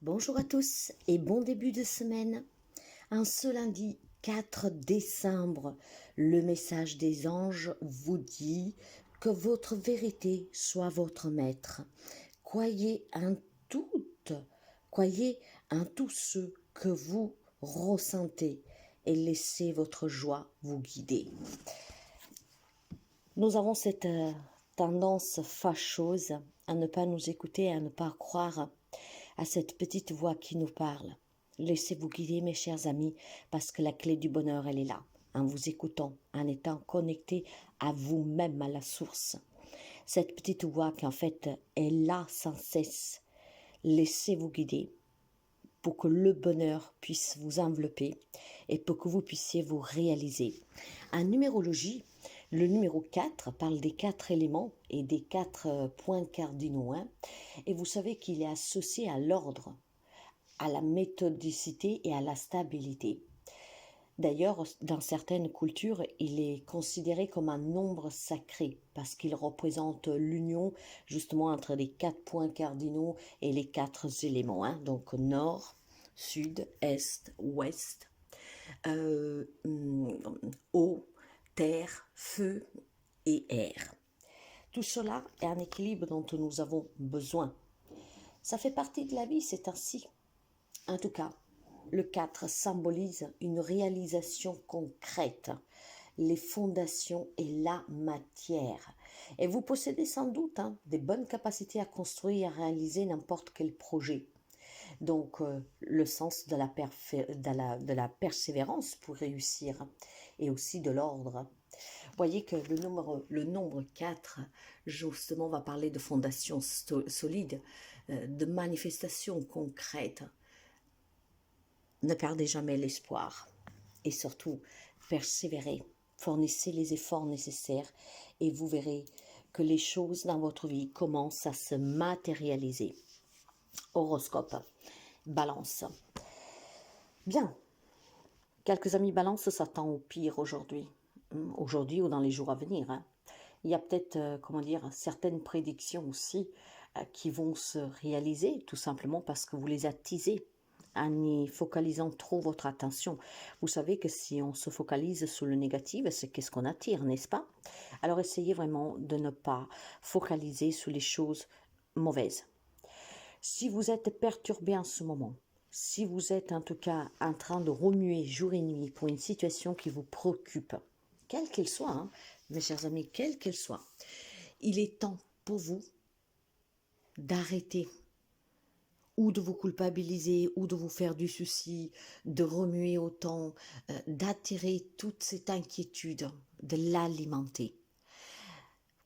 Bonjour à tous et bon début de semaine. En ce lundi 4 décembre, le message des anges vous dit que votre vérité soit votre maître. Croyez en tout, croyez en tout ce que vous ressentez et laissez votre joie vous guider. Nous avons cette tendance fâcheuse à ne pas nous écouter, à ne pas croire à cette petite voix qui nous parle. Laissez-vous guider, mes chers amis, parce que la clé du bonheur, elle est là, en vous écoutant, en étant connecté à vous-même, à la source. Cette petite voix qui, en fait, est là sans cesse. Laissez-vous guider pour que le bonheur puisse vous envelopper et pour que vous puissiez vous réaliser. En numérologie, le numéro 4 parle des 4 éléments et des 4 points cardinaux. Et vous savez qu'il est associé à l'ordre, à la méthodicité et à la stabilité. D'ailleurs, dans certaines cultures, il est considéré comme un nombre sacré parce qu'il représente l'union justement entre les 4 points cardinaux et les 4 éléments. Donc nord, sud, est, ouest, eau, terre, feu et air. Tout cela est un équilibre dont nous avons besoin. Ça fait partie de la vie, c'est ainsi. En tout cas, le 4 symbolise une réalisation concrète, les fondations et la matière. Et vous possédez sans doute des bonnes capacités à construire et à réaliser n'importe quel projet. Donc, le sens de la persévérance pour réussir et aussi de l'ordre. Voyez que le nombre 4, justement, va parler de fondations solides, de manifestations concrètes. Ne perdez jamais l'espoir et surtout, persévérez, fournissez les efforts nécessaires et vous verrez que les choses dans votre vie commencent à se matérialiser. Horoscope, Balance. Bien, quelques amis Balance s'attendent au pire aujourd'hui ou dans les jours à venir. Il y a peut-être, certaines prédictions aussi qui vont se réaliser, tout simplement parce que vous les attisez en y focalisant trop votre attention. Vous savez que si on se focalise sur le négatif, c'est qu'est-ce qu'on attire, n'est-ce pas? Alors essayez vraiment de ne pas focaliser sur les choses mauvaises. Si vous êtes perturbé en ce moment, si vous êtes en tout cas en train de remuer jour et nuit pour une situation qui vous préoccupe, quelle qu'elle soit, mes chers amis, quelle qu'elle soit, il est temps pour vous d'arrêter ou de vous culpabiliser, ou de vous faire du souci, de remuer autant, d'attirer toute cette inquiétude, de l'alimenter.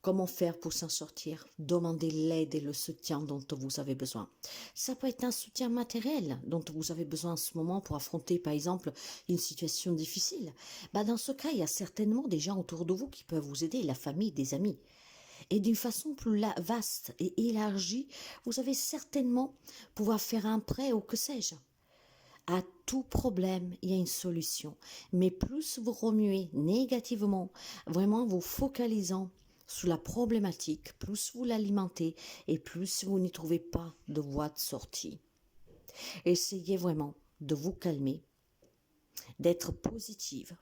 Comment faire pour s'en sortir? Demandez l'aide et le soutien dont vous avez besoin. Ça peut être un soutien matériel dont vous avez besoin en ce moment pour affronter, par exemple, une situation difficile. Dans ce cas, il y a certainement des gens autour de vous qui peuvent vous aider, la famille, des amis. Et d'une façon plus vaste et élargie, vous avez certainement pouvoir faire un prêt ou que sais-je. À tout problème, il y a une solution. Mais plus vous remuez négativement, vraiment vous focalisant sur la problématique, plus vous l'alimentez et plus vous n'y trouvez pas de voie de sortie. Essayez vraiment de vous calmer, d'être positive,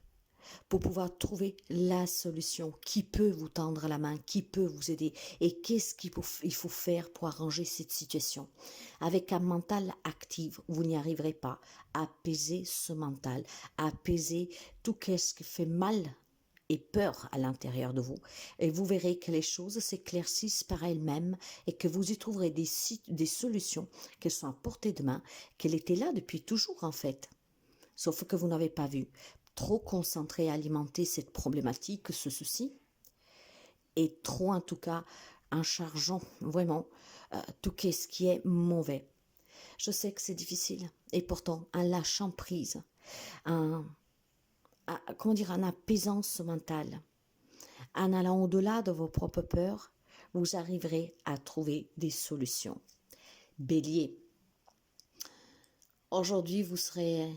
pour pouvoir trouver la solution qui peut vous tendre la main, qui peut vous aider et qu'est-ce qu'il faut faire pour arranger cette situation. Avec un mental actif, vous n'y arriverez pas. Apaisez ce mental, apaisez tout ce qui fait mal et peur à l'intérieur de vous et vous verrez que les choses s'éclaircissent par elles-mêmes et que vous y trouverez des solutions qui sont à portée de main, qu'elles étaient là depuis toujours en fait, sauf que vous n'avez pas vu. Trop concentré à alimenter cette problématique, ce souci, et trop en tout cas en chargeant vraiment tout ce qui est mauvais. Je sais que c'est difficile, et pourtant en lâchant prise, en apaisant ce mental, en allant au-delà de vos propres peurs, vous arriverez à trouver des solutions. Bélier, aujourd'hui vous serez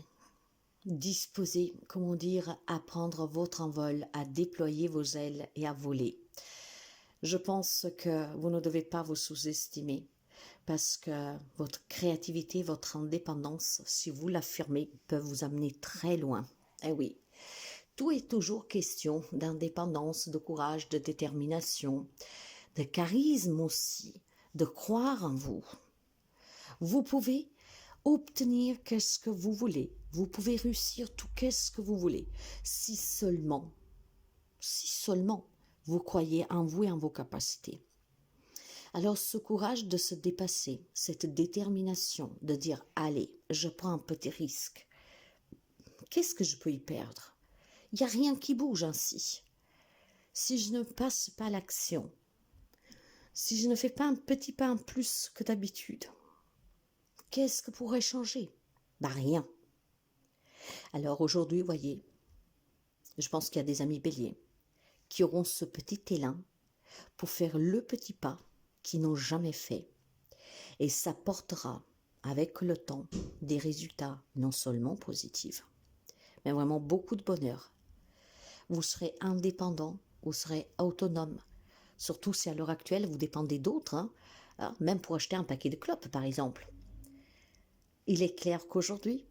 disposé, à prendre votre envol, à déployer vos ailes et à voler. Je pense que vous ne devez pas vous sous-estimer. parce que votre créativité, votre indépendance, si vous l'affirmez, peuvent vous amener très loin. Eh oui, tout est toujours question d'indépendance, de courage, de détermination, de charisme aussi, de croire en vous. Vous pouvez obtenir qu'est-ce que vous voulez. Vous pouvez réussir tout qu'est-ce que vous voulez. Si seulement vous croyez en vous et en vos capacités. Alors ce courage de se dépasser, cette détermination de dire « Allez, je prends un petit risque. Qu'est-ce que je peux y perdre? Il n'y a rien qui bouge ainsi. Si je ne passe pas l'action, si je ne fais pas un petit pas en plus que d'habitude, qu'est-ce que pourrait changer? Rien. Alors aujourd'hui, voyez, je pense qu'il y a des amis béliers qui auront ce petit élan pour faire le petit pas qu'ils n'ont jamais fait. Et ça portera avec le temps des résultats non seulement positifs, mais vraiment beaucoup de bonheur. Vous serez indépendant, vous serez autonome, surtout si à l'heure actuelle vous dépendez d'autres, même pour acheter un paquet de clopes par exemple. Il est clair qu'aujourd'hui,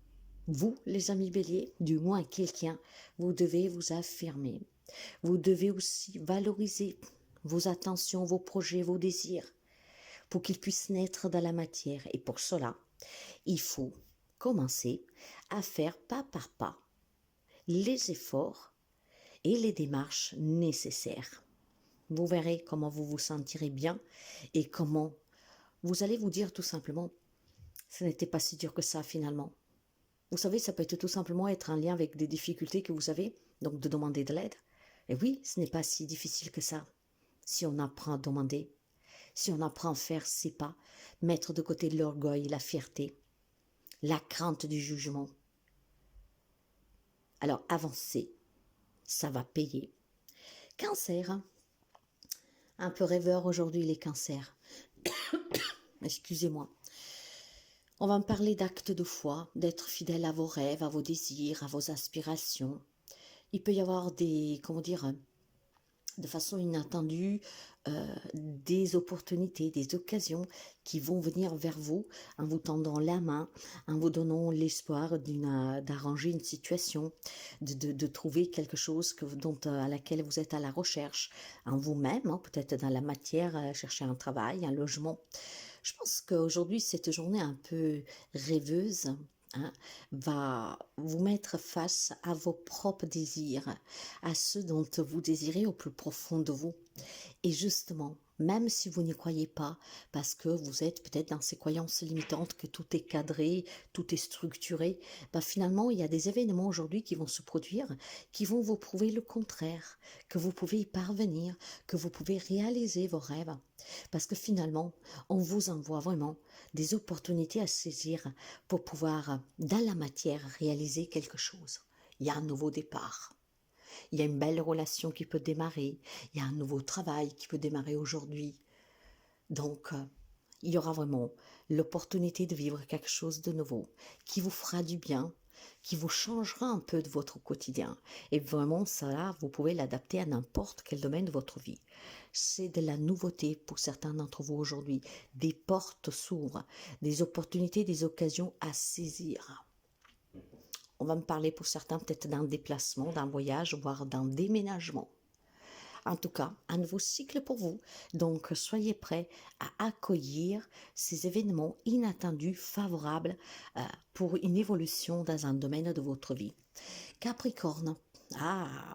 vous, les amis béliers, du moins quelqu'un, vous devez vous affirmer. Vous devez aussi valoriser vos attentions, vos projets, vos désirs, pour qu'ils puissent naître dans la matière. Et pour cela, il faut commencer à faire pas par pas les efforts et les démarches nécessaires. Vous verrez comment vous vous sentirez bien et comment vous allez vous dire tout simplement « ce n'était pas si dur que ça finalement ». Vous savez, ça peut être tout simplement être en lien avec des difficultés que vous avez, donc de demander de l'aide. Et oui, ce n'est pas si difficile que ça, si on apprend à demander, si on apprend à faire ses pas, mettre de côté l'orgueil, la fierté, la crainte du jugement. Alors avancez, ça va payer. Cancer, un peu rêveur aujourd'hui les cancers. Excusez-moi. On va me parler d'actes de foi, d'être fidèle à vos rêves, à vos désirs, à vos aspirations. Il peut y avoir de façon inattendue, des opportunités, des occasions qui vont venir vers vous en vous tendant la main, en vous donnant l'espoir d'arranger une situation, de trouver quelque chose à laquelle vous êtes à la recherche, en vous-même, peut-être dans la matière, chercher un travail, un logement. Je pense qu'aujourd'hui, cette journée un peu rêveuse, va vous mettre face à vos propres désirs, à ceux dont vous désirez au plus profond de vous. Et justement, même si vous n'y croyez pas, parce que vous êtes peut-être dans ces croyances limitantes que tout est cadré, tout est structuré, finalement, il y a des événements aujourd'hui qui vont se produire, qui vont vous prouver le contraire, que vous pouvez y parvenir, que vous pouvez réaliser vos rêves. Parce que finalement, on vous envoie vraiment des opportunités à saisir pour pouvoir, dans la matière, réaliser quelque chose. Il y a un nouveau départ. Il y a une belle relation qui peut démarrer. Il y a un nouveau travail qui peut démarrer aujourd'hui. Donc, il y aura vraiment l'opportunité de vivre quelque chose de nouveau qui vous fera du bien, qui vous changera un peu de votre quotidien. Et vraiment, ça, vous pouvez l'adapter à n'importe quel domaine de votre vie. C'est de la nouveauté pour certains d'entre vous aujourd'hui. Des portes s'ouvrent, des opportunités, des occasions à saisir. On va me parler pour certains peut-être d'un déplacement, d'un voyage, voire d'un déménagement. En tout cas, un nouveau cycle pour vous. Donc, soyez prêts à accueillir ces événements inattendus, favorables pour une évolution dans un domaine de votre vie. Capricorne.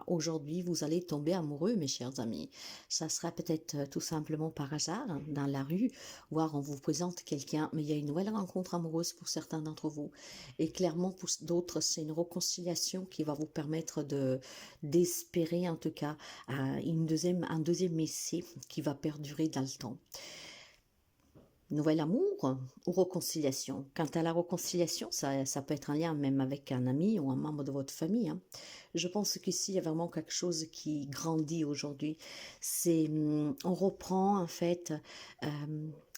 Aujourd'hui, vous allez tomber amoureux, mes chers amis. Ça sera peut-être tout simplement par hasard, dans la rue, voire on vous présente quelqu'un, mais il y a une nouvelle rencontre amoureuse pour certains d'entre vous. Et clairement, pour d'autres, c'est une réconciliation qui va vous permettre d'espérer, en tout cas, un deuxième essai qui va perdurer dans le temps. Nouvel amour ou réconciliation. Quant à la réconciliation, ça peut être un lien même avec un ami ou un membre de votre famille. Je pense qu'ici, il y a vraiment quelque chose qui grandit aujourd'hui. On reprend en fait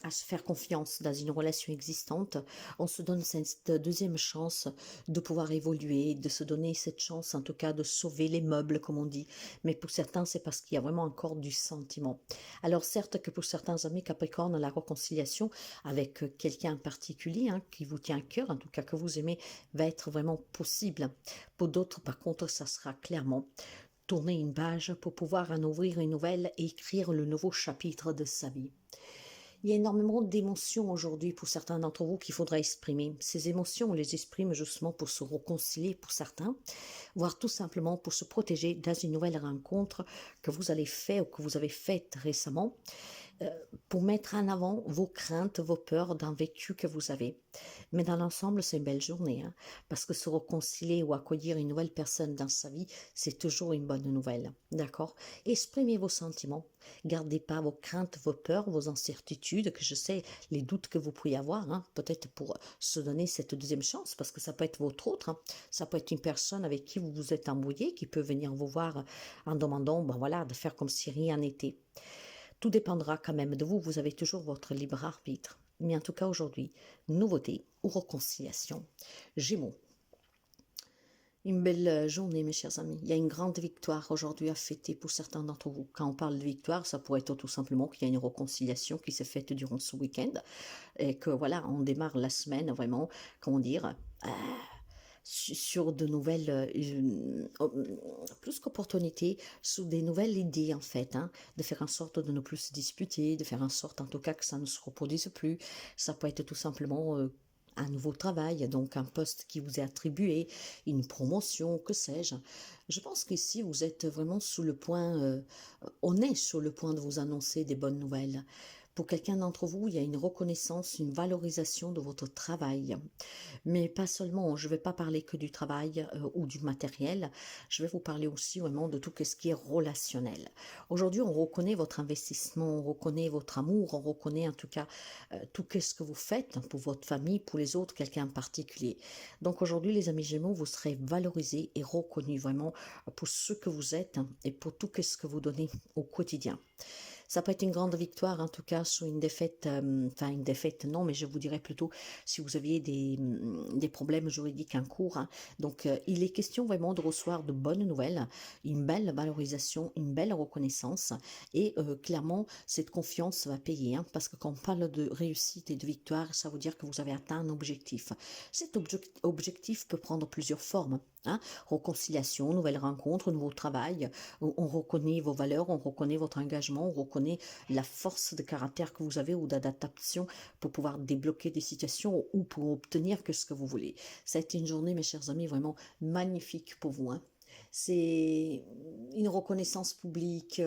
à se faire confiance dans une relation existante, on se donne cette deuxième chance de pouvoir évoluer, de se donner cette chance en tout cas de sauver les meubles comme on dit. Mais pour certains c'est parce qu'il y a vraiment encore du sentiment. Alors certes que pour certains amis Capricorne, la réconciliation avec quelqu'un en particulier qui vous tient à cœur, en tout cas que vous aimez, va être vraiment possible. Pour d'autres par contre ça sera clairement tourner une page pour pouvoir en ouvrir une nouvelle et écrire le nouveau chapitre de sa vie. Il y a énormément d'émotions aujourd'hui pour certains d'entre vous qu'il faudra exprimer. Ces émotions, on les exprime justement pour se réconcilier pour certains, voire tout simplement pour se protéger dans une nouvelle rencontre que vous allez faire ou que vous avez faite récemment, pour mettre en avant vos craintes, vos peurs d'un vécu que vous avez. Mais dans l'ensemble, c'est une belle journée, parce que se réconcilier ou accueillir une nouvelle personne dans sa vie, c'est toujours une bonne nouvelle, d'accord? Exprimez vos sentiments, gardez pas vos craintes, vos peurs, vos incertitudes, que je sais, les doutes que vous pouvez avoir, peut-être pour se donner cette deuxième chance, parce que ça peut être votre autre, ça peut être une personne avec qui vous vous êtes embrouillé, qui peut venir vous voir en demandant, voilà, de faire comme si rien n'était. Tout dépendra quand même de vous, vous avez toujours votre libre arbitre. Mais en tout cas aujourd'hui, nouveauté ou réconciliation. Gémeaux. Une belle journée mes chers amis. Il y a une grande victoire aujourd'hui à fêter pour certains d'entre vous. Quand on parle de victoire, ça pourrait être tout simplement qu'il y a une réconciliation qui s'est faite durant ce week-end. Et que voilà, on démarre la semaine vraiment, comment dire, sur de nouvelles, plus qu'opportunités, sur des nouvelles idées en fait, de faire en sorte de ne plus se disputer, de faire en sorte en tout cas que ça ne se reproduise plus. Ça peut être tout simplement un nouveau travail, donc un poste qui vous est attribué, une promotion, que sais-je. Je pense qu'ici vous êtes vraiment sous le point, on est sur le point de vous annoncer des bonnes nouvelles. Pour quelqu'un d'entre vous, il y a une reconnaissance, une valorisation de votre travail. Mais pas seulement, je ne vais pas parler que du travail ou du matériel, je vais vous parler aussi vraiment de tout ce qui est relationnel. Aujourd'hui, on reconnaît votre investissement, on reconnaît votre amour, on reconnaît en tout cas tout ce que vous faites pour votre famille, pour les autres, quelqu'un en particulier. Donc aujourd'hui, les amis Gémeaux, vous serez valorisés et reconnus vraiment pour ce que vous êtes et pour tout ce que vous donnez au quotidien. Ça peut être une grande victoire, en tout cas, sur une défaite, enfin une défaite non, mais je vous dirais plutôt si vous aviez des problèmes juridiques en cours. Donc, il est question vraiment de recevoir de bonnes nouvelles, une belle valorisation, une belle reconnaissance et clairement, cette confiance va payer, parce que quand on parle de réussite et de victoire, ça veut dire que vous avez atteint un objectif. Cet objectif peut prendre plusieurs formes. Réconciliation, nouvelle rencontre, nouveau travail, on reconnaît vos valeurs, on reconnaît votre engagement, on reconnaît la force de caractère que vous avez ou d'adaptation pour pouvoir débloquer des situations ou pour obtenir ce que vous voulez. Ça a été une journée, mes chers amis, vraiment magnifique pour vous. C'est une reconnaissance publique,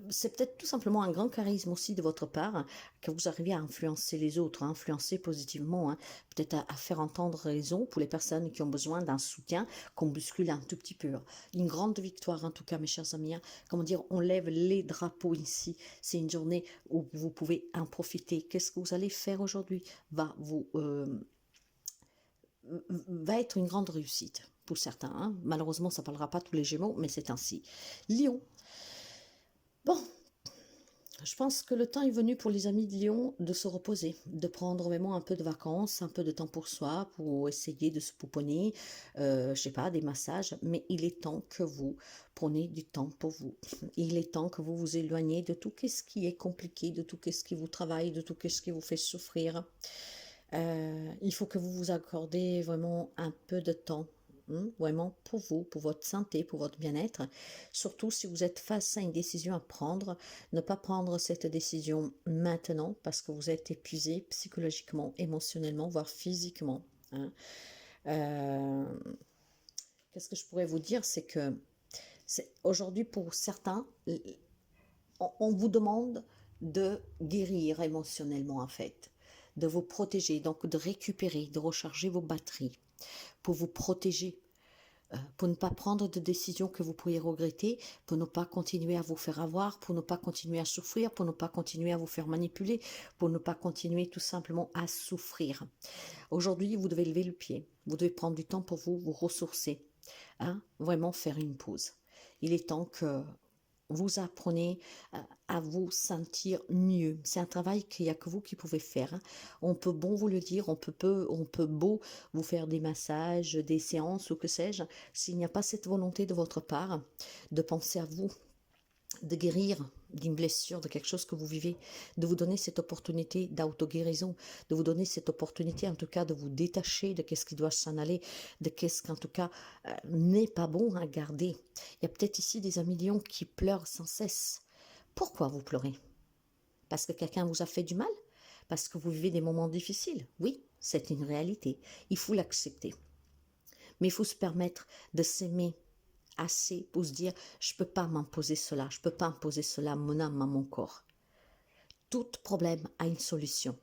c'est peut-être tout simplement un grand charisme aussi de votre part, que vous arrivez à influencer les autres, à influencer positivement, peut-être à faire entendre raison pour les personnes qui ont besoin d'un soutien, qu'on bouscule un tout petit peu. Une grande victoire en tout cas mes chers amis, comment dire, on lève les drapeaux ici, c'est une journée où vous pouvez en profiter. Qu'est-ce que vous allez faire aujourd'hui va être une grande réussite pour certains. Malheureusement, ça ne parlera pas tous les Gémeaux, mais c'est ainsi. Lion. Bon, je pense que le temps est venu pour les amis de Lion de se reposer, de prendre vraiment un peu de vacances, un peu de temps pour soi, pour essayer de se pouponner, je sais pas, des massages, mais il est temps que vous preniez du temps pour vous. Il est temps que vous vous éloigniez de tout ce qui est compliqué, de tout ce qui vous travaille, de tout ce qui vous fait souffrir. Il faut que vous vous accordez vraiment un peu de temps, vraiment pour vous, pour votre santé, pour votre bien-être. Surtout si vous êtes face à une décision à prendre, ne pas prendre cette décision maintenant parce que vous êtes épuisé psychologiquement, émotionnellement, voire physiquement. Qu'est-ce que je pourrais vous dire, c'est que aujourd'hui pour certains, on vous demande de guérir émotionnellement en fait, de vous protéger, donc de récupérer, de recharger vos batteries, pour vous protéger, pour ne pas prendre de décisions que vous pourriez regretter, pour ne pas continuer à vous faire avoir, pour ne pas continuer à souffrir, pour ne pas continuer à vous faire manipuler, pour ne pas continuer tout simplement à souffrir. Aujourd'hui, vous devez lever le pied, vous devez prendre du temps pour vous, vous ressourcer, vraiment faire une pause. Il est temps que vous apprenez à vous sentir mieux. C'est un travail qu'il n'y a que vous qui pouvez faire, hein. On peut bon vous le dire, on peut beau vous faire des massages, des séances ou que sais-je, s'il n'y a pas cette volonté de votre part de penser à vous, de guérir d'une blessure, de quelque chose que vous vivez, de vous donner cette opportunité d'auto-guérison, de vous donner cette opportunité en tout cas de vous détacher de ce qui doit s'en aller, de qu'est-ce qu'en tout cas n'est pas bon à garder. Il y a peut-être ici des millions qui pleurent sans cesse. Pourquoi vous pleurez? Parce que quelqu'un vous a fait du mal? Parce que vous vivez des moments difficiles? Oui, c'est une réalité. Il faut l'accepter. Mais il faut se permettre de s'aimer assez pour se dire, je ne peux pas m'imposer cela, je ne peux pas imposer cela à mon âme, à mon corps. Tout problème a une solution.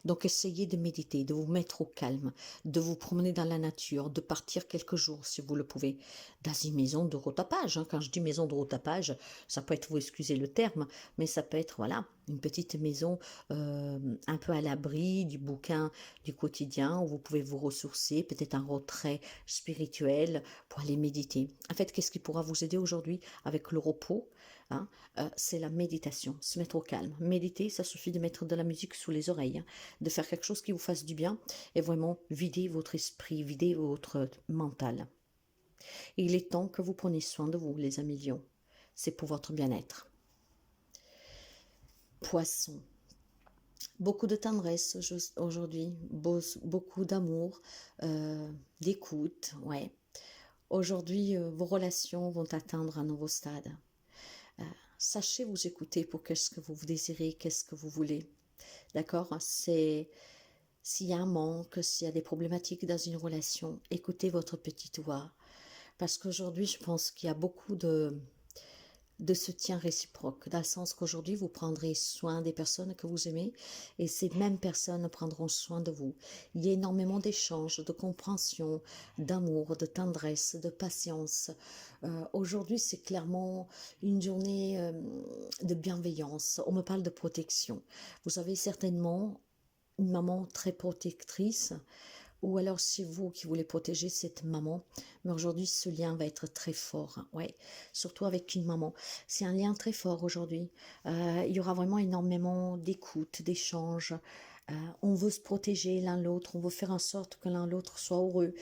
Donc essayez de méditer, de vous mettre au calme, de vous promener dans la nature, de partir quelques jours si vous le pouvez, dans une maison de retapage, hein. Quand je dis maison de retapage, ça peut être, vous excusez le terme, mais ça peut être, voilà, une petite maison un peu à l'abri du bouquin du quotidien où vous pouvez vous ressourcer, peut-être un retrait spirituel pour aller méditer. En fait, qu'est-ce qui pourra vous aider aujourd'hui avec le repos, hein, c'est la méditation, se mettre au calme. Méditer, ça suffit de mettre de la musique sous les oreilles, hein, de faire quelque chose qui vous fasse du bien et vraiment vider votre esprit, vider votre mental. Et il est temps que vous preniez soin de vous, les amis lions. C'est pour votre bien-être. Poisson. Beaucoup de tendresse aujourd'hui, beaucoup d'amour, d'écoute, ouais. Aujourd'hui, vos relations vont atteindre un nouveau stade. Sachez vous écouter pour qu'est-ce que vous désirez, qu'est-ce que vous voulez. D'accord? C'est s'il y a un manque, s'il y a des problématiques dans une relation, écoutez votre petite voix. Parce qu'aujourd'hui, je pense qu'il y a beaucoup de soutien réciproque, dans le sens qu'aujourd'hui, vous prendrez soin des personnes que vous aimez et ces mêmes personnes prendront soin de vous. Il y a énormément d'échanges, de compréhension, d'amour, de tendresse, de patience. Aujourd'hui, c'est clairement une journée de bienveillance. On me parle de protection. Vous avez certainement une maman très protectrice, ou alors c'est vous qui voulez protéger cette maman, mais aujourd'hui ce lien va être très fort, hein. Ouais, surtout avec une maman, c'est un lien très fort aujourd'hui. Il y aura vraiment énormément d'écoute, d'échange. On veut se protéger l'un l'autre, on veut faire en sorte que l'un l'autre soit heureux.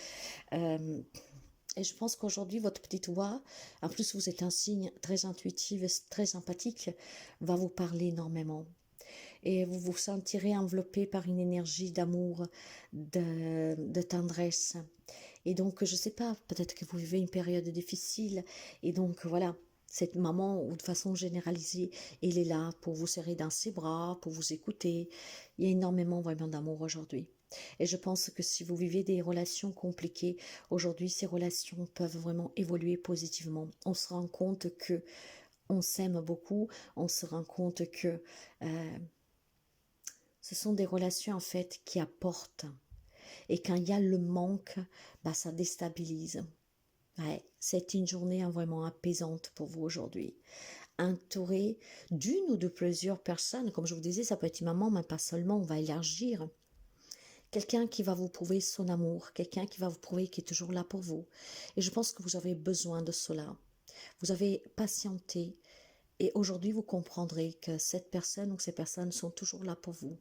Et je pense qu'aujourd'hui, votre petite voix, en plus vous êtes un signe très intuitif, très empathique, va vous parler énormément. Et vous vous sentirez enveloppé par une énergie d'amour, de tendresse. Et donc, je ne sais pas, peut-être que vous vivez une période difficile. Et donc, voilà, cette maman, ou de façon généralisée, elle est là pour vous serrer dans ses bras, pour vous écouter. Il y a énormément vraiment d'amour aujourd'hui. Et je pense que si vous vivez des relations compliquées, aujourd'hui, ces relations peuvent vraiment évoluer positivement. On se rend compte que on s'aime beaucoup, on se rend compte que ce sont des relations en fait qui apportent. Et quand il y a le manque, bah, ça déstabilise. Ouais, c'est une journée vraiment apaisante pour vous aujourd'hui. Entouré d'une ou de plusieurs personnes, comme je vous disais, ça peut être une maman, mais pas seulement, on va élargir. Quelqu'un qui va vous prouver son amour, quelqu'un qui va vous prouver qu'il est toujours là pour vous. Et je pense que vous avez besoin de cela. Vous avez patienté et aujourd'hui vous comprendrez que cette personne ou ces personnes sont toujours là pour vous.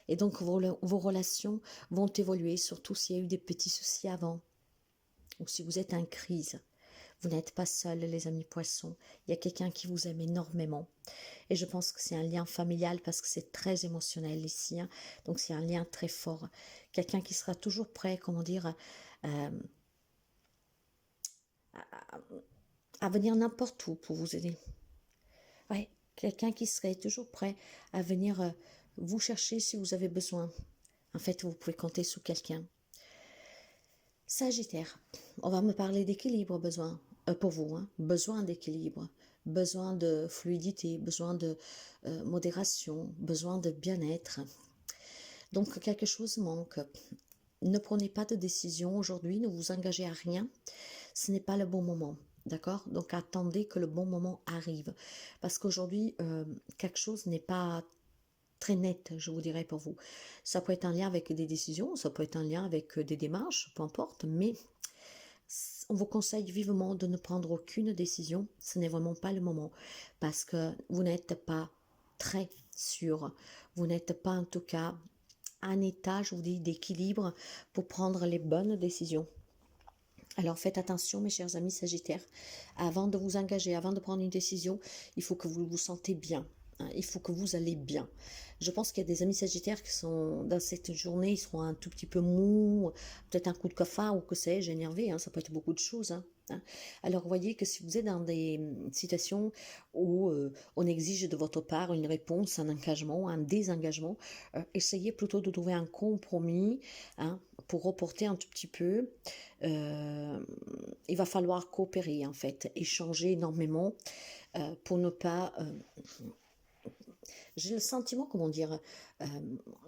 Et donc vos relations vont évoluer, surtout s'il y a eu des petits soucis avant, ou si vous êtes en crise. Vous n'êtes pas seul, les amis poissons. Il y a quelqu'un qui vous aime énormément. Et je pense que c'est un lien familial parce que c'est très émotionnel ici, hein. Donc c'est un lien très fort. Quelqu'un qui sera toujours prêt, comment dire, à venir n'importe où pour vous aider. Ouais, quelqu'un qui serait toujours prêt à venir vous chercher si vous avez besoin. En fait, vous pouvez compter sur quelqu'un. Sagittaire, on va me parler d'équilibre pour vous, hein, besoin d'équilibre, besoin de fluidité, besoin de modération, besoin de bien-être. Donc quelque chose manque. Ne prenez pas de décision aujourd'hui, ne vous engagez à rien, ce n'est pas le bon moment. D'accord? Donc attendez que le bon moment arrive. Parce qu'aujourd'hui, quelque chose n'est pas très nette, je vous dirais pour vous. Ça peut être un lien avec des décisions, ça peut être un lien avec des démarches, peu importe, mais On vous conseille vivement de ne prendre aucune décision. Ce n'est vraiment pas le moment parce que vous n'êtes pas très sûr. Vous n'êtes pas en tout cas en état, je vous dis, d'équilibre pour prendre les bonnes décisions. Alors faites attention mes chers amis Sagittaires, avant de vous engager, avant de prendre une décision, il faut que vous vous sentez bien, hein, il faut que vous allez bien. Je pense qu'il y a des amis Sagittaires qui sont dans cette journée, ils seront un tout petit peu mous, peut-être un coup de cafard ou que sais-je, énervé, hein, ça peut être beaucoup de choses. Hein. Alors voyez que si vous êtes dans des situations où on exige de votre part une réponse, un engagement, un désengagement, essayez plutôt de trouver un compromis, hein, pour reporter un tout petit peu. Il va falloir coopérer en fait, échanger énormément pour ne pas... j'ai le sentiment, comment dire,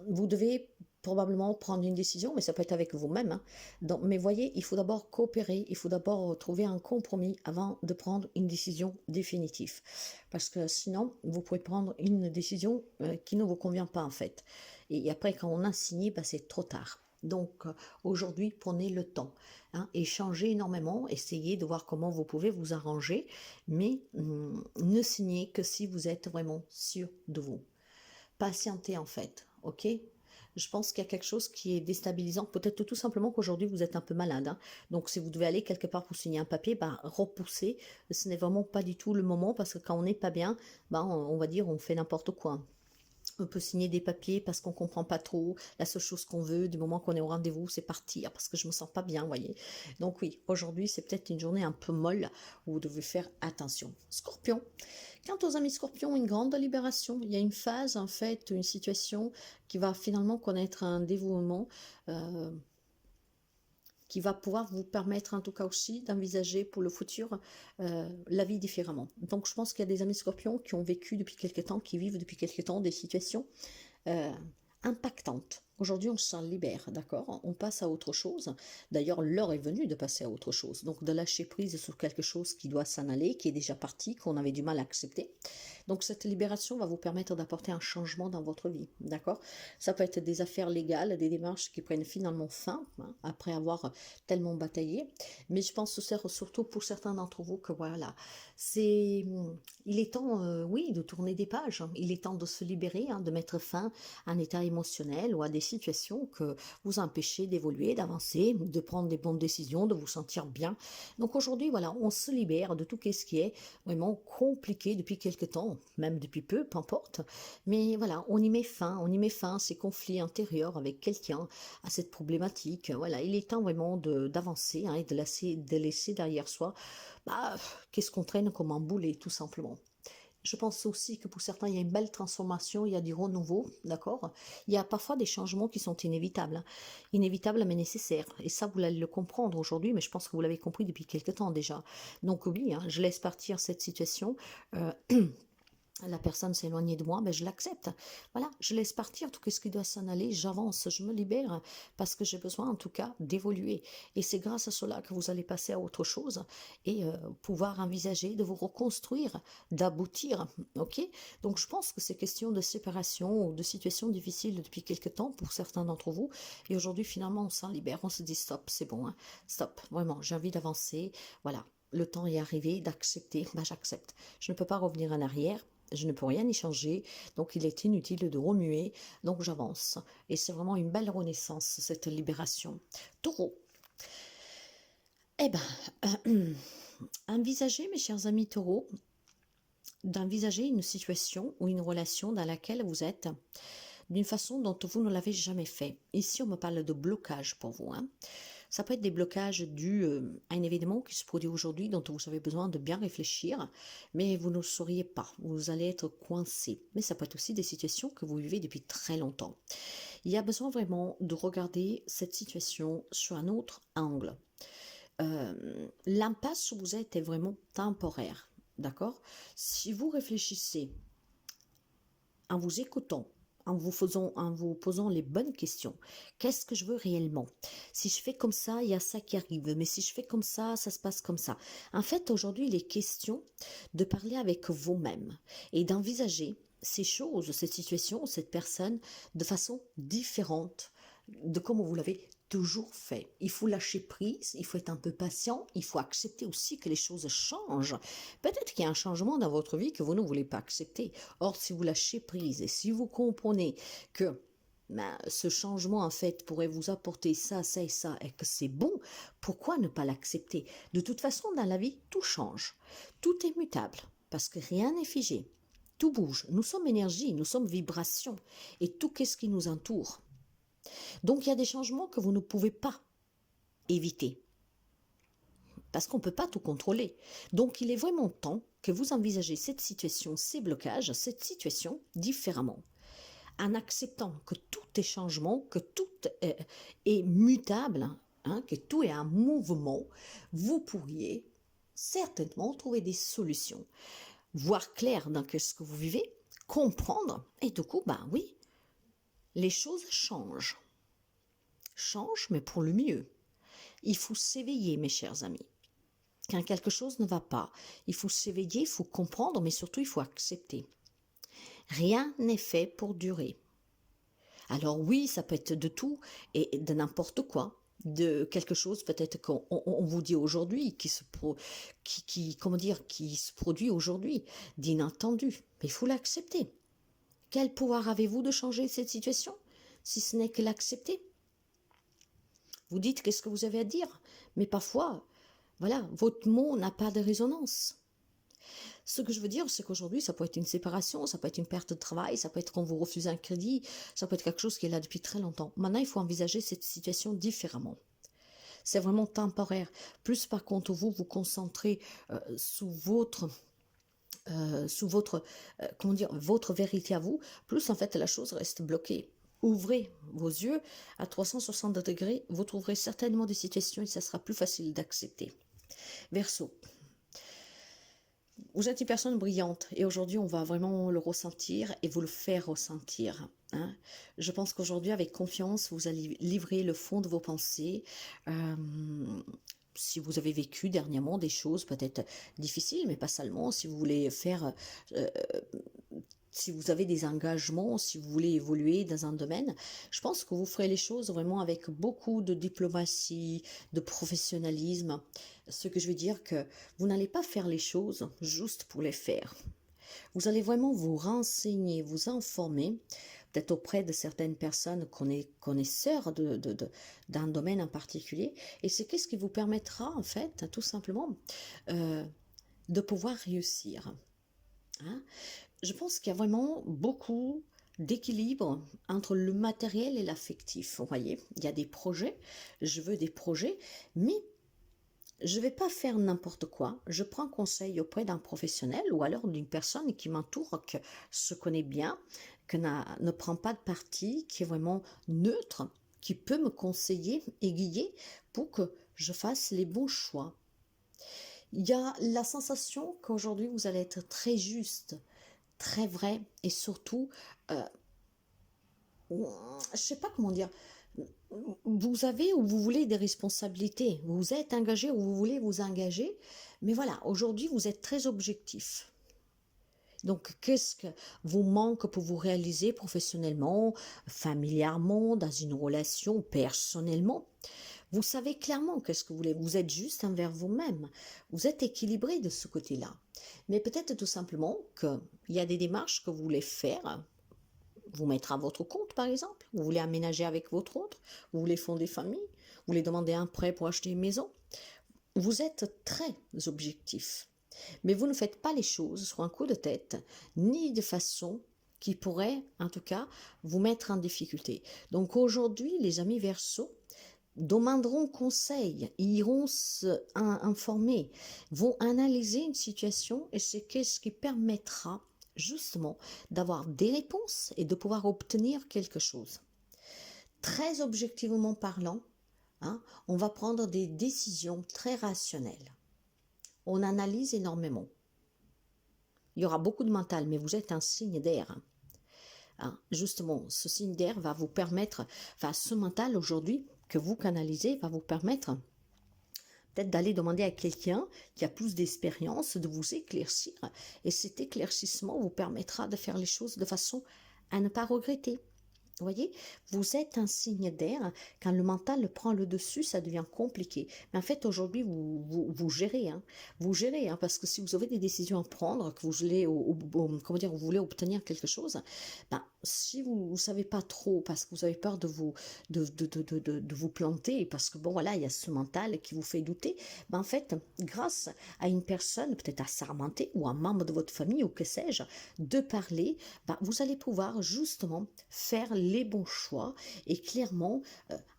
vous devez probablement prendre une décision, mais ça peut être avec vous-même. Hein. Donc, mais voyez, il faut d'abord coopérer, il faut d'abord trouver un compromis avant de prendre une décision définitive. Parce que sinon, vous pouvez prendre une décision qui ne vous convient pas en fait. Et après, quand on a signé, bah, c'est trop tard. Donc aujourd'hui, prenez le temps, hein, échangez énormément, essayez de voir comment vous pouvez vous arranger, mais ne signez que si vous êtes vraiment sûr de vous. Patientez en fait, ok? Je pense qu'il y a quelque chose qui est déstabilisant, peut-être tout simplement qu'aujourd'hui vous êtes un peu malade, hein. Donc si vous devez aller quelque part pour signer un papier, bah, repoussez, ce n'est vraiment pas du tout le moment, parce que quand on n'est pas bien, bah, on va dire on fait n'importe quoi. On peut signer des papiers parce qu'on comprend pas trop. La seule chose qu'on veut, du moment qu'on est au rendez-vous, c'est partir parce que je me sens pas bien, vous voyez. Donc oui, aujourd'hui, c'est peut-être une journée un peu molle où vous devez faire attention. Scorpion. Quant aux amis Scorpions, une grande libération. Il y a une phase, en fait, une situation qui va finalement connaître un dévouement. Qui va pouvoir vous permettre en tout cas aussi d'envisager pour le futur la vie différemment. Donc je pense qu'il y a des amis Scorpions qui ont vécu depuis quelque temps, qui vivent depuis quelque temps des situations impactantes. Aujourd'hui, on s'en libère, d'accord? On passe à autre chose. D'ailleurs, l'heure est venue de passer à autre chose. Donc, de lâcher prise sur quelque chose qui doit s'en aller, qui est déjà parti, qu'on avait du mal à accepter. Donc, cette libération va vous permettre d'apporter un changement dans votre vie, d'accord? Ça peut être des affaires légales, des démarches qui prennent finalement fin, hein, après avoir tellement bataillé. Mais je pense surtout pour certains d'entre vous que voilà, il est temps, oui, de tourner des pages. Hein. Il est temps de se libérer, hein, de mettre fin à un état émotionnel ou à des situations que vous empêchez d'évoluer, d'avancer, de prendre des bonnes décisions, de vous sentir bien. Donc aujourd'hui, voilà, on se libère de tout ce qui est vraiment compliqué depuis quelque temps, même depuis peu, peu importe. Mais voilà, on y met fin à ces conflits intérieurs avec quelqu'un, à cette problématique. Voilà, il est temps vraiment d'avancer, hein, et de laisser derrière soi bah, qu'est-ce qu'on traîne comme un boulet, tout simplement. Je pense aussi que pour certains, il y a une belle transformation, il y a du renouveau, d'accord? Il y a parfois des changements qui sont inévitables, hein. Inévitables mais nécessaires. Et ça, vous allez le comprendre aujourd'hui, mais je pense que vous l'avez compris depuis quelque temps déjà. Donc oui, hein, je laisse partir cette situation. La personne s'est éloignée de moi, ben je l'accepte. Voilà, je laisse partir tout ce qui doit s'en aller, j'avance, je me libère parce que j'ai besoin en tout cas d'évoluer. Et c'est grâce à cela que vous allez passer à autre chose et pouvoir envisager de vous reconstruire, d'aboutir. Ok? Donc je pense que c'est question de séparation ou de situations difficiles depuis quelque temps pour certains d'entre vous. Et aujourd'hui, finalement, on s'en libère, on se dit stop, c'est bon, hein, stop, vraiment, j'ai envie d'avancer. Voilà. Le temps est arrivé d'accepter, ben j'accepte. Je ne peux pas revenir en arrière, je ne peux rien y changer, donc il est inutile de remuer, donc j'avance. Et c'est vraiment une belle renaissance, cette libération. Taureau. Eh ben, envisagez, mes chers amis taureaux, d'envisager une situation ou une relation dans laquelle vous êtes d'une façon dont vous ne l'avez jamais fait. Ici, on me parle de blocage pour vous, hein. Ça peut être des blocages dus à un événement qui se produit aujourd'hui dont vous avez besoin de bien réfléchir, mais vous ne le sauriez pas, vous allez être coincé. Mais ça peut être aussi des situations que vous vivez depuis très longtemps. Il y a besoin vraiment de regarder cette situation sur un autre angle. L'impasse où vous êtes est vraiment temporaire, d'accord? Si vous réfléchissez en vous écoutant, en vous posant les bonnes questions. Qu'est-ce que je veux réellement? Si je fais comme ça, il y a ça qui arrive. Mais si je fais comme ça se passe comme ça. En fait, aujourd'hui, il est question de parler avec vous-même et d'envisager ces choses, cette situation, cette personne de façon différente de comment vous l'avez toujours fait. Il faut lâcher prise, il faut être un peu patient, il faut accepter aussi que les choses changent. Peut-être qu'il y a un changement dans votre vie que vous ne voulez pas accepter. Or, si vous lâchez prise et si vous comprenez que ce changement, en fait, pourrait vous apporter ça, ça et ça, et que c'est bon, pourquoi ne pas l'accepter? De toute façon, dans la vie, tout change. Tout est mutable, parce que rien n'est figé. Tout bouge. Nous sommes énergie, nous sommes vibration, et tout qu'est-ce qui nous entoure. Donc, il y a des changements que vous ne pouvez pas éviter, parce qu'on ne peut pas tout contrôler. Donc, il est vraiment temps que vous envisagez cette situation, ces blocages, cette situation différemment, en acceptant que tout est changement, que tout est mutable, hein, que tout est un mouvement. Vous pourriez certainement trouver des solutions, voir clair dans ce que vous vivez, comprendre, et du coup, ben oui, les choses changent. Changent, mais pour le mieux. Il faut s'éveiller, mes chers amis. Quand quelque chose ne va pas, il faut s'éveiller, il faut comprendre, mais surtout, il faut accepter. Rien n'est fait pour durer. Alors oui, ça peut être de tout et de n'importe quoi. De quelque chose peut-être qu'on vous dit aujourd'hui, qui se produit aujourd'hui, d'inattendu. Mais il faut l'accepter. Quel pouvoir avez-vous de changer cette situation, si ce n'est que l'accepter? Vous dites qu'est-ce que vous avez à dire, mais parfois, voilà, votre mot n'a pas de résonance. Ce que je veux dire, c'est qu'aujourd'hui, ça peut être une séparation, ça peut être une perte de travail, ça peut être qu'on vous refuse un crédit, ça peut être quelque chose qui est là depuis très longtemps. Maintenant, il faut envisager cette situation différemment. C'est vraiment temporaire. Plus par contre, vous vous concentrez sous votre votre vérité à vous, plus en fait la chose reste bloquée. Ouvrez vos yeux à 360 degrés, vous trouverez certainement des situations et ça sera plus facile d'accepter. Verseau. Vous êtes une personne brillante et aujourd'hui on va vraiment le ressentir et vous le faire ressentir. Hein. Je pense qu'aujourd'hui avec confiance vous allez livrer le fond de vos pensées. Si vous avez vécu dernièrement des choses peut-être difficiles, mais pas seulement, si vous voulez faire, si vous avez des engagements, si vous voulez évoluer dans un domaine, je pense que vous ferez les choses vraiment avec beaucoup de diplomatie, de professionnalisme. Ce que je veux dire que vous n'allez pas faire les choses juste pour les faire. Vous allez vraiment vous renseigner, vous informer, peut-être auprès de certaines personnes connaisseurs d'un domaine en particulier. Et c'est qu'est-ce qui vous permettra, en fait, tout simplement, de pouvoir réussir. Hein? Je pense qu'il y a vraiment beaucoup d'équilibre entre le matériel et l'affectif. Vous voyez, il y a des projets, je veux des projets, mais je ne vais pas faire n'importe quoi. Je prends conseil auprès d'un professionnel ou alors d'une personne qui m'entoure, qui se connaît bien, qui ne prend pas de parti, qui est vraiment neutre, qui peut me conseiller et guider pour que je fasse les bons choix. Il y a la sensation qu'aujourd'hui vous allez être très juste, très vrai et surtout, je ne sais pas comment dire, vous avez ou vous voulez des responsabilités, vous êtes engagé ou vous voulez vous engager, mais voilà, aujourd'hui vous êtes très objectif. Donc, qu'est-ce que vous manque pour vous réaliser professionnellement, familièrement, dans une relation, personnellement? Vous savez clairement qu'est-ce que vous voulez. Vous êtes juste envers vous-même. Vous êtes équilibré de ce côté-là. Mais peut-être tout simplement qu'il y a des démarches que vous voulez faire, vous mettre à votre compte, par exemple. Vous voulez aménager avec votre autre. Vous voulez fonder famille. Vous voulez demander un prêt pour acheter une maison. Vous êtes très objectif. Mais vous ne faites pas les choses sur un coup de tête, ni de façon qui pourrait, en tout cas, vous mettre en difficulté. Donc aujourd'hui, les amis Verseaux demanderont conseil, iront s'informer, vont analyser une situation et c'est ce qui permettra justement d'avoir des réponses et de pouvoir obtenir quelque chose. Très objectivement parlant, hein, on va prendre des décisions très rationnelles. On analyse énormément. Il y aura beaucoup de mental, mais vous êtes un signe d'air. Hein, justement, ce signe d'air va vous permettre, enfin ce mental aujourd'hui que vous canalisez va vous permettre peut-être d'aller demander à quelqu'un qui a plus d'expérience de vous éclaircir. Et cet éclaircissement vous permettra de faire les choses de façon à ne pas regretter. Vous voyez, vous êtes un signe d'air. Quand le mental prend le dessus, ça devient compliqué. Mais en fait, aujourd'hui, vous gérez. Hein. Vous gérez, hein, parce que si vous avez des décisions à prendre, que vous voulez, comment dire, vous voulez obtenir quelque chose, ben, si vous ne savez pas trop, parce que vous avez peur de vous planter, parce que bon, voilà, il y a ce mental qui vous fait douter, ben, en fait, grâce à une personne, peut-être assermentée, ou un membre de votre famille, ou que sais-je, de parler, ben, vous allez pouvoir justement faire les bons choix et clairement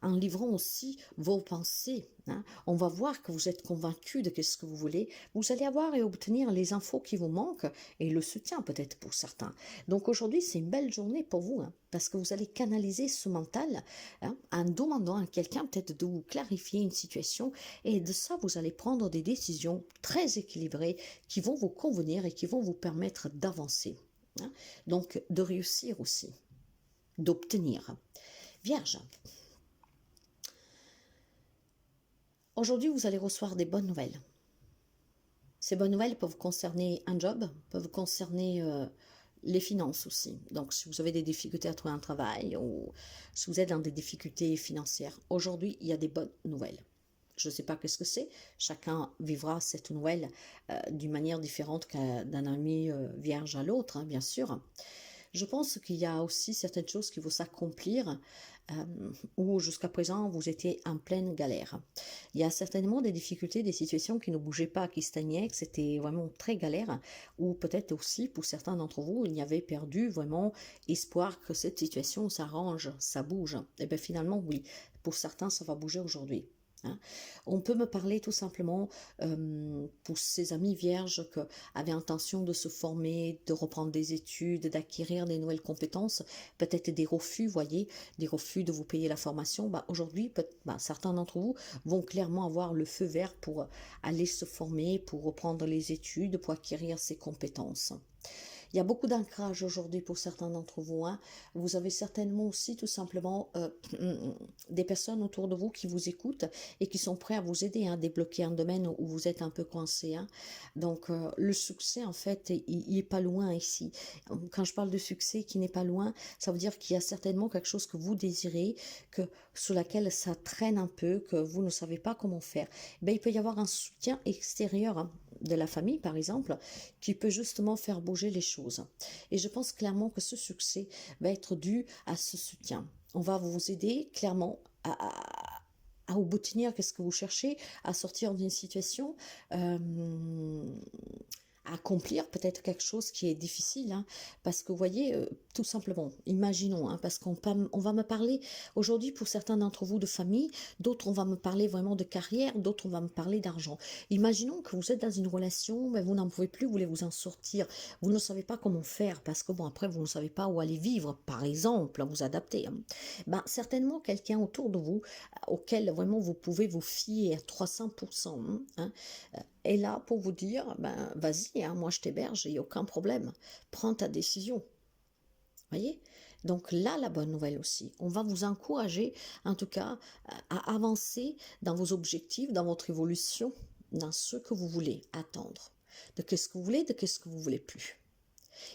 en livrant aussi vos pensées. Hein. On va voir que vous êtes convaincu de ce que vous voulez. Vous allez avoir et obtenir les infos qui vous manquent et le soutien peut-être pour certains. Donc aujourd'hui, c'est une belle journée pour vous hein, parce que vous allez canaliser ce mental hein, en demandant à quelqu'un peut-être de vous clarifier une situation et de ça, vous allez prendre des décisions très équilibrées qui vont vous convenir et qui vont vous permettre d'avancer. Hein. Donc de réussir aussi, d'obtenir. Vierge. Aujourd'hui, vous allez recevoir des bonnes nouvelles. Ces bonnes nouvelles peuvent concerner un job, peuvent concerner les finances aussi. Donc, si vous avez des difficultés à trouver un travail ou si vous êtes dans des difficultés financières, aujourd'hui, il y a des bonnes nouvelles. Je ne sais pas qu'est-ce que c'est. Chacun vivra cette nouvelle d'une manière différente d'un ami vierge à l'autre, hein, bien sûr. Je pense qu'il y a aussi certaines choses qui vont s'accomplir où jusqu'à présent vous étiez en pleine galère. Il y a certainement des difficultés, des situations qui ne bougeaient pas, qui stagnaient, que c'était vraiment très galère, ou peut-être aussi pour certains d'entre vous, il y avait perdu vraiment espoir que cette situation s'arrange, ça bouge. Et bien finalement oui, pour certains ça va bouger aujourd'hui. Hein. On peut me parler tout simplement pour ces amis vierges qui avaient intention de se former, de reprendre des études, d'acquérir des nouvelles compétences, peut-être des refus, voyez, des refus de vous payer la formation. Bah, aujourd'hui, certains d'entre vous vont clairement avoir le feu vert pour aller se former, pour reprendre les études, pour acquérir ces compétences. Il y a beaucoup d'ancrage aujourd'hui pour certains d'entre vous. Hein. Vous avez certainement aussi tout simplement des personnes autour de vous qui vous écoutent et qui sont prêts à vous aider à débloquer un domaine où vous êtes un peu coincé. Hein. Donc le succès en fait, il n'est pas loin ici. Quand je parle de succès qui n'est pas loin, ça veut dire qu'il y a certainement quelque chose que vous désirez, sur laquelle ça traîne un peu, que vous ne savez pas comment faire. Ben, il peut y avoir un soutien extérieur. Hein, de la famille par exemple, qui peut justement faire bouger les choses. Et je pense clairement que ce succès va être dû à ce soutien. On va vous aider clairement à obtenir qu'est-ce que vous cherchez, à sortir d'une situation, à accomplir peut-être quelque chose qui est difficile, hein, parce que vous voyez, tout simplement, imaginons, hein, parce on va me parler aujourd'hui pour certains d'entre vous de famille, d'autres on va me parler vraiment de carrière, d'autres on va me parler d'argent. Imaginons que vous êtes dans une relation, mais vous n'en pouvez plus, vous voulez vous en sortir, vous ne savez pas comment faire, parce que bon, après vous ne savez pas où aller vivre, par exemple, vous adapter. Hein. Ben, certainement quelqu'un autour de vous, auquel vraiment vous pouvez vous fier à 300%, hein, est là pour vous dire, ben vas-y, hein, moi je t'héberge, il n'y a aucun problème, prends ta décision. Voyez? Donc là, la bonne nouvelle aussi, on va vous encourager, en tout cas, à avancer dans vos objectifs, dans votre évolution, dans ce que vous voulez attendre. De qu'est-ce que vous voulez, de qu'est-ce que vous voulez plus.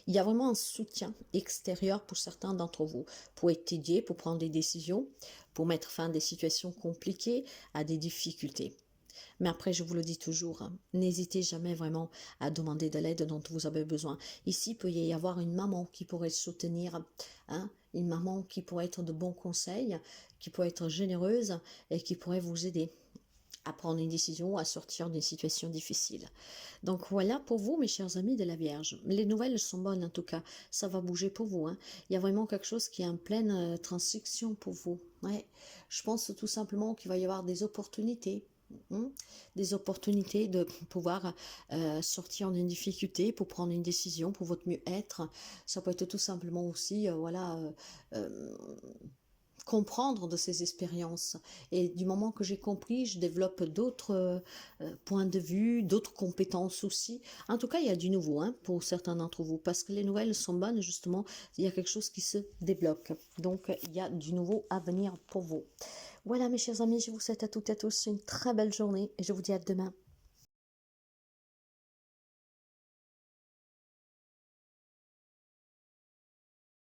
Il y a vraiment un soutien extérieur pour certains d'entre vous, pour étudier, pour prendre des décisions, pour mettre fin à des situations compliquées, à des difficultés. Mais après, je vous le dis toujours, hein, n'hésitez jamais vraiment à demander de l'aide dont vous avez besoin. Ici, il peut y avoir une maman qui pourrait soutenir, hein, une maman qui pourrait être de bons conseils, qui pourrait être généreuse et qui pourrait vous aider à prendre une décision, à sortir d'une situation difficile. Donc voilà pour vous, mes chers amis de la Vierge. Les nouvelles sont bonnes en tout cas, ça va bouger pour vous. Hein. Il y a vraiment quelque chose qui est en pleine transition pour vous. Ouais. Je pense tout simplement qu'il va y avoir des opportunités. Des opportunités de pouvoir sortir d'une difficulté pour prendre une décision pour votre mieux-être. Ça peut être tout simplement aussi, comprendre de ces expériences. Et du moment que j'ai compris, je développe d'autres points de vue, d'autres compétences aussi. En tout cas, il y a du nouveau hein, pour certains d'entre vous, parce que les nouvelles sont bonnes, justement, il y a quelque chose qui se débloque. Donc, il y a du nouveau à venir pour vous. Voilà mes chers amis, je vous souhaite à toutes et à tous une très belle journée et je vous dis à demain.